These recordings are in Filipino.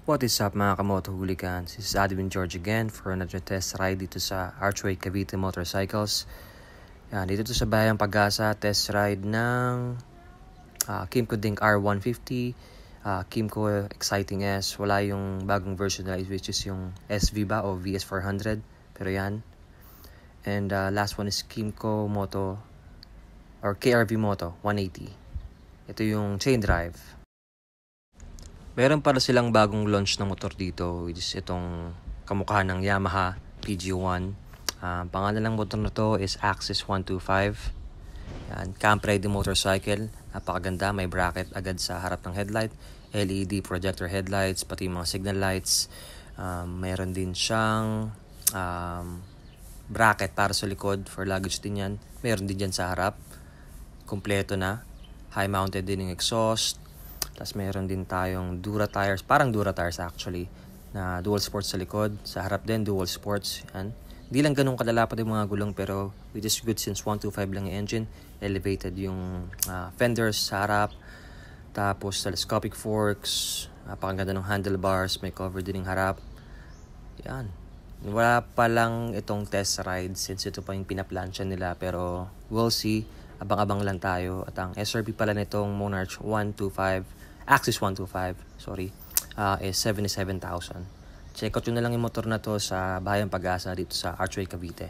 What is up mga kamoto hooligans? This is Adwin George again for another test ride dito sa Archway Cavite Motorcycles. Yan, dito sa Bayang Pag-asa, test ride ng Kymco Dink R150, Kymco Exciting S. Wala yung bagong version nila which is yung SV ba o VS400. Pero yan. And last one is Kymco Moto or KRV Moto 180. Ito yung chain drive. Meron para silang bagong launch ng motor dito, which is itong kamukha ng Yamaha PG1. Pangalan ng motor na to is Axis 125. Yan, camp ready motorcycle. Napakaganda, may bracket agad sa harap ng headlight, LED projector headlights, pati mga signal lights. Meron din siyang bracket para sa likod, for luggage din yan. Meron din dyan sa harap. Kompleto na. High mounted din yung exhaust. Tapos meron din tayong Dura tires, parang Dura tires actually, na dual sports sa likod. Sa harap din, dual sports. Yan. Hindi lang ganun kadalapat yung mga gulong, pero which is good since 125 lang yung engine. Elevated yung fenders sa harap. Tapos telescopic forks. Napakaganda ng handlebars. May cover din yung harap. Yan. Wala pa lang itong test ride since ito pa yung pinaplansya nila. Pero we'll see. Abang-abang lang tayo. At ang SRP pala nitong Monarch 125, Axis 125, is 77,000. Check out yun na lang yung motor na to sa Bayang Pag-asa dito sa Archway Cavite.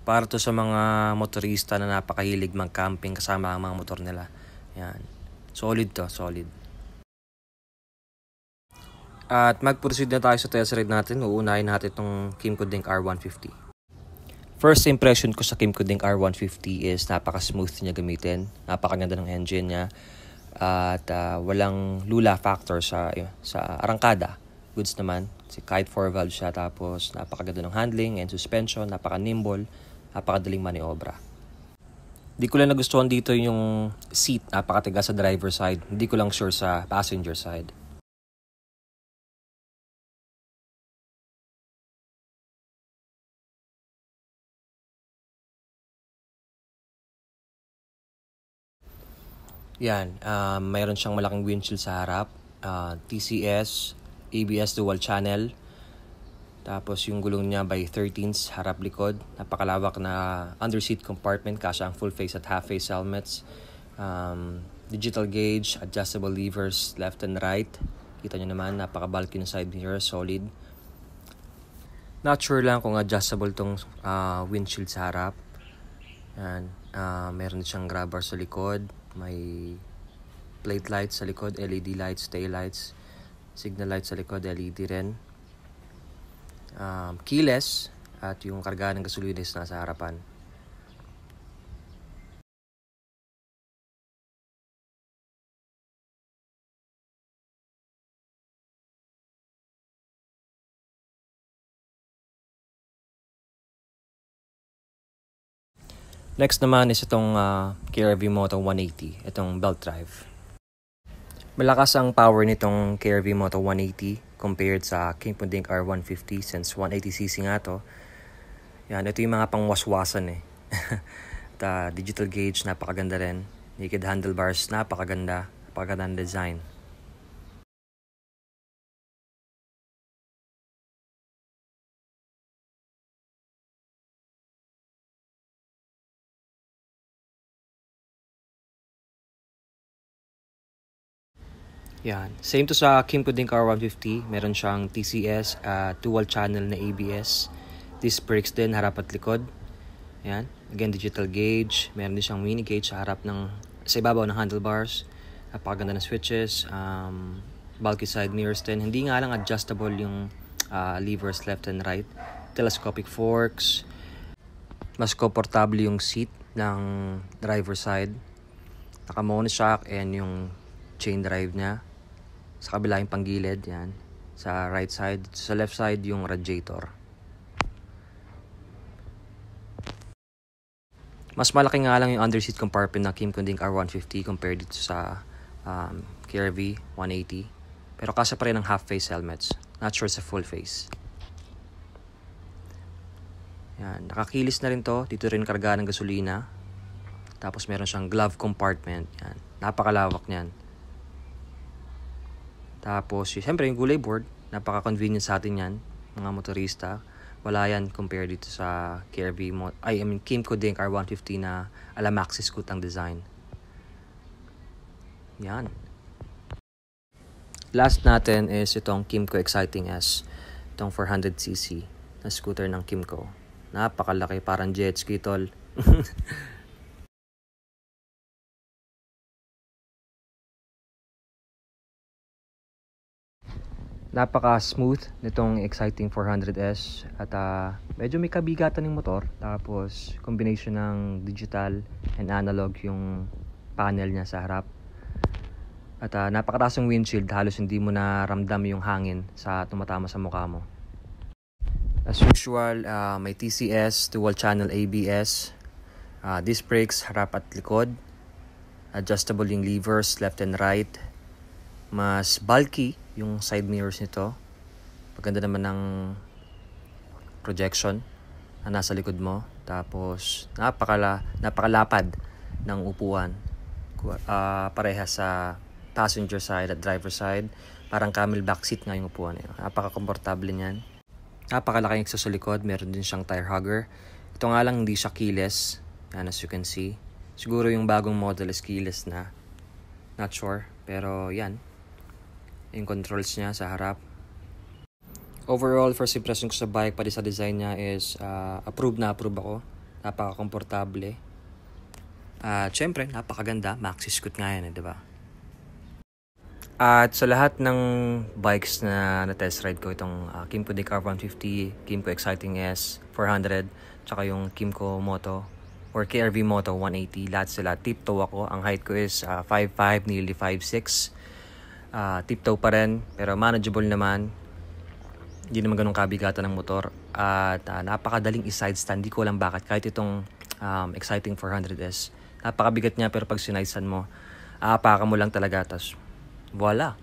Para to sa mga motorista na napakahilig mag-camping kasama ang mga motor nila. Yan. Solid to, solid. At mag-proceed na tayo sa test ride natin. Uunahin natin itong Kymco Dink R150. First impression ko sa Kymco Dink R150 is napaka-smooth niya gamitin. Napakaganda ng engine niya. At walang lula factor sa arangkada. Goods naman. Kahit 4-valve siya. Tapos napakaganda ng handling and suspension. Napaka-nimble. Napakadaling maniobra. Hindi ko lang nagustuhan dito yung seat. Napakatigas sa driver side. Hindi ko lang sure sa passenger side. Yan, mayroon siyang malaking windshield sa harap, TCS, ABS dual channel, tapos yung gulong niya by 13s, harap likod, napakalawak na underseat compartment, kasya ang full face at half face helmets, digital gauge, adjustable levers left and right, kita nyo naman, napaka-bulky ng side mirror, solid. Not sure lang kung adjustable tong windshield sa harap. Yan, meron siyang grab bar sa likod. May plate lights sa likod, LED lights, tail lights, signal lights sa likod, LED rin. Keyless at yung karga ng gasolina is nasa harapan. Next naman is itong KRV Moto 180, itong belt drive. Malakas ang power nitong KRV Moto 180 compared sa Kymco Dink R150 since 180cc nga to. Yan, ito yung mga pangwaswasan eh. At, digital gauge, napakaganda rin. Naked handlebars, napakaganda. Napakaganda ng design. Yan. Same to sa Kymco Dink R150. Meron siyang TCS, dual channel na ABS. Disc brakes din, harap at likod. Yan. Again, digital gauge. Meron din siyang mini gauge sa harap sa ibabaw ng handlebars. Napakaganda ng switches. Bulky side mirrors din. Hindi nga lang adjustable yung levers left and right. Telescopic forks. Mas komportable yung seat ng driver side. Naka-monoshock and yung chain drive niya. Sa kabila yung panggilid, yan. Sa right side, sa left side yung radiator. Mas malaki nga lang yung underseat compartment ng Kymco Dink R150 compared dito sa KRV 180. Pero kasya pa rin ang half face helmets. Not sure sa full face. Yan, nakakilis na rin to. Dito rin karga ng gasolina. Tapos meron siyang glove compartment. Yan. Napakalawak niyan. Tapos, siyempre yung gulay board, napaka-convenient sa atin yan, mga motorista. Wala yan compared dito sa Kymco Dink R150 na ala maxi scoot ang design. Yan. Last natin is itong Kymco Exciting S. Itong 400cc na scooter ng Kymco. Napakalaki, parang jet ski tol. Napaka-smooth nitong Exciting 400S at medyo may kabigatan ng motor. Tapos combination ng digital and analog yung panel niya sa harap. At napakataas yung windshield, halos hindi mo na ramdam yung hangin sa tumatama sa mukha mo. As usual, may TCS, dual channel ABS, disc brakes harap at likod, adjustable yung levers left and right. Mas bulky yung side mirrors nito. Maganda naman ng projection na nasa likod mo. Tapos napakalapad ng upuan. Pareha sa passenger side at driver side. Parang camel back seat nga yung upuan. Napaka-komportable niyan. Napakalaking exhaust sa likod. Meron din siyang tire hugger. Ito nga lang hindi siya keyless. Yan, as you can see. Siguro yung bagong model is keyless na. Not sure. Pero yan. Yung controls niya sa harap. Overall, first impression ko sa bike, pati sa design niya is approve ako. Napaka-komportable. At syempre, napakaganda. Maxi scoot nga yan, diba? At sa lahat ng bikes na test ride ko, itong Kymco Dink R150, Kymco Exciting S 400, tsaka yung Kymco Moto or KRV Moto 180, lahat sila tiptoe ako. Ang height ko is 5'5", nearly 5'6". Tiptoe pa rin, pero manageable naman. Hindi naman ganun kabigatan ng motor. At napakadaling i-side stand. Di ko alam bakit. Kahit itong Exciting 400S, napakabigat niya, pero pag sinaisan mo, aapakan mo lang talaga. Tapos, voila.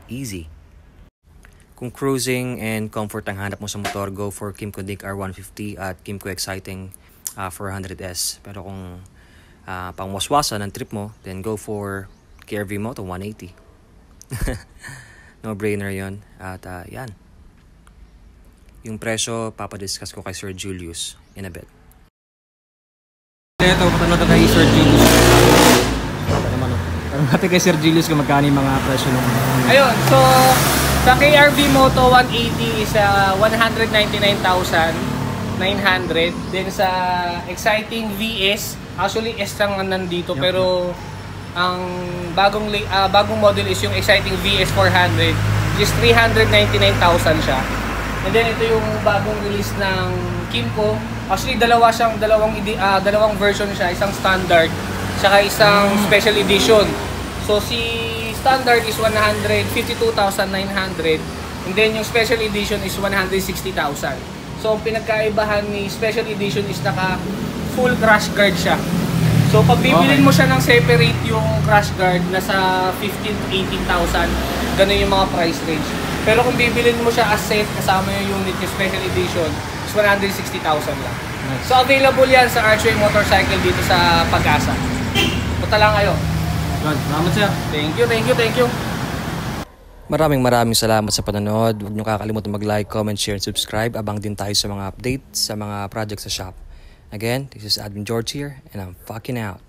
Easy. Kung cruising and comfort ang hanap mo sa motor, go for Kymco Dink R150 at Kymco Exciting 400S. Pero kung pangwaswasan ng trip mo, then go for KRV Moto 180. No-brainer yon. At yan. Yung presyo, papadiscuss ko kay Sir Julius in a bit. Ito, patanong na kay Sir Julius. Tanong natin kay Sir Julius kung magkano yung mga presyo nung... Ayun, so sa KRV Moto 180 is 199,900. Then sa Exciting VS, actually S lang ang nandito, pero ang bagong model is yung Exciting VS 400, is 399,000 siya. And then ito yung bagong release ng Kymco. Actually dalawang version siya, isang standard saka isang special edition. So si standard is 152,900 and then yung special edition is 160,000. So ang pinagkaibahan ni special edition is naka full crash guard siya. So pag bibilin mo siya ng separate yung crash guard, nasa 15,000 to 18,000, ganun yung mga price range. Pero kung bibilin mo siya as set, kasama yung unit yung special edition, is 160,000 lang. Nice. So available yan sa Archway Motorcycle dito sa Pag-asa. Punta lang kayo. Salamat sir. Thank you. Maraming salamat sa panonood. Huwag niyo kakalimutan mag-like, comment, share, and subscribe. Abang din tayo sa mga updates, sa mga projects sa shop. Again, this is Admin George here, and I'm fucking out.